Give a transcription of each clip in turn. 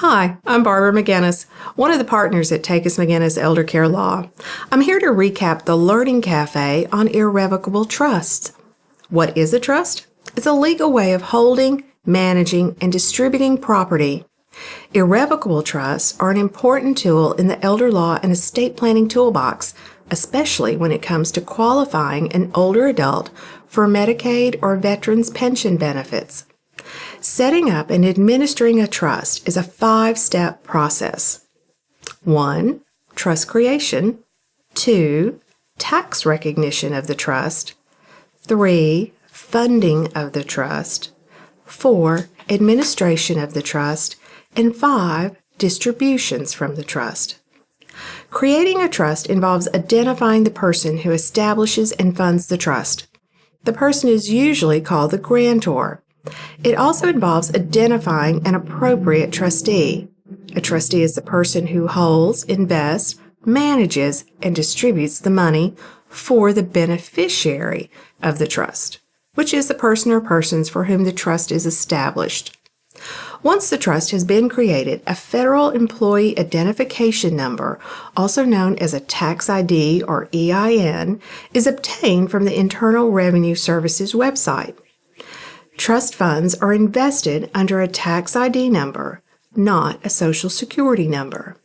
Hi, I'm Barbara McGinnis, one of the partners at Takis McGinnis Elder Care Law. I'm here to recap the Learning Cafe on irrevocable trusts. What is a trust? It's a legal way of holding, managing, and distributing property. Irrevocable trusts are an important tool in the elder law and estate planning toolbox, especially when it comes to qualifying an older adult for Medicaid or veterans pension benefits. Setting up and administering a trust is a 5-step process. 1. Trust creation. 2. Tax recognition of the trust. 3. Funding of the trust. 4. Administration of the trust. And 5. Distributions from the trust. Creating a trust involves identifying the person who establishes and funds the trust. The person is usually called the grantor. It also involves identifying an appropriate trustee. A trustee is the person who holds, invests, manages, and distributes the money for the beneficiary of the trust, which is the person or persons for whom the trust is established. Once the trust has been created, a federal employee identification number, also known as a tax ID or EIN, is obtained from the Internal Revenue Service's website. Trust funds are invested under a tax ID number, not a Social Security number.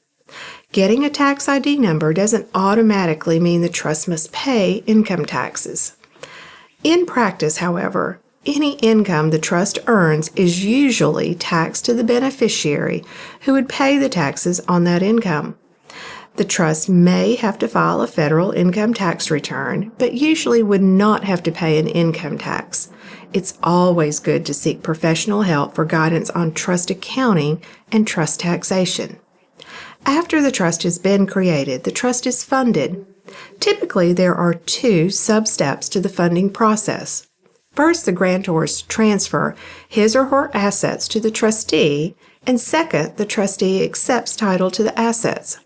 Getting a tax ID number doesn't automatically mean the trust must pay income taxes. In practice, however, any income the trust earns is usually taxed to the beneficiary who would pay the taxes on that income. The trust may have to file a federal income tax return, but usually would not have to pay an income tax. It's always good to seek professional help for guidance on trust accounting and trust taxation. After the trust has been created, the trust is funded. Typically, there are 2 sub-steps to the funding process. First, the grantors transfer his or her assets to the trustee, and second, the trustee accepts title to the assets.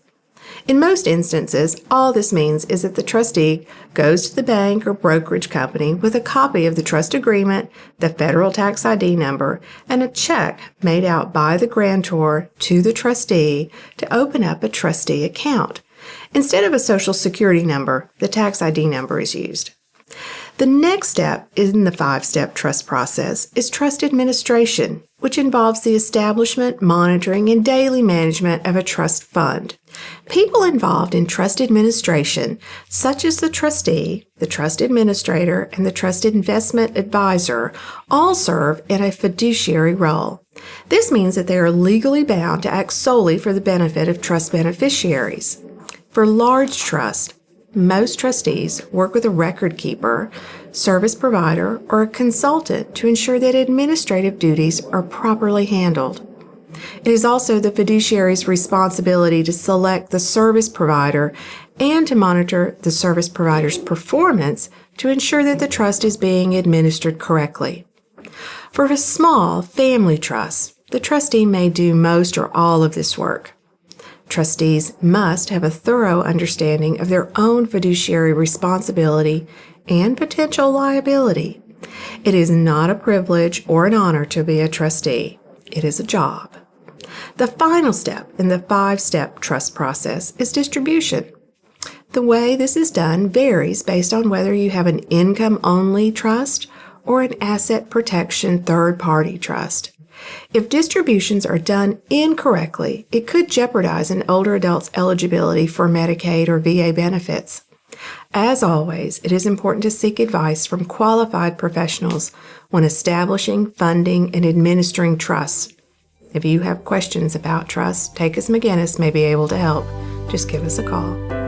In most instances, all this means is that the trustee goes to the bank or brokerage company with a copy of the trust agreement, the federal tax ID number, and a check made out by the grantor to the trustee to open up a trustee account. Instead of a Social Security number, the tax ID number is used. The next step in the 5-step trust process is trust administration, which involves the establishment, monitoring, and daily management of a trust fund. People involved in trust administration, such as the trustee, the trust administrator, and the trust investment advisor, all serve in a fiduciary role. This means that they are legally bound to act solely for the benefit of trust beneficiaries. For large trusts, most trustees work with a record keeper, service provider, or a consultant to ensure that administrative duties are properly handled. It is also the fiduciary's responsibility to select the service provider and to monitor the service provider's performance to ensure that the trust is being administered correctly. For a small family trust, the trustee may do most or all of this work. Trustees must have a thorough understanding of their own fiduciary responsibility and potential liability. It is not a privilege or an honor to be a trustee. It is a job. The final step in the 5-step trust process is distribution. The way this is done varies based on whether you have an income-only trust or an asset protection third-party trust. If distributions are done incorrectly, it could jeopardize an older adult's eligibility for Medicaid or VA benefits. As always, it is important to seek advice from qualified professionals when establishing, funding, and administering trusts. If you have questions about trusts, Takis McGinnis may be able to help. Just give us a call.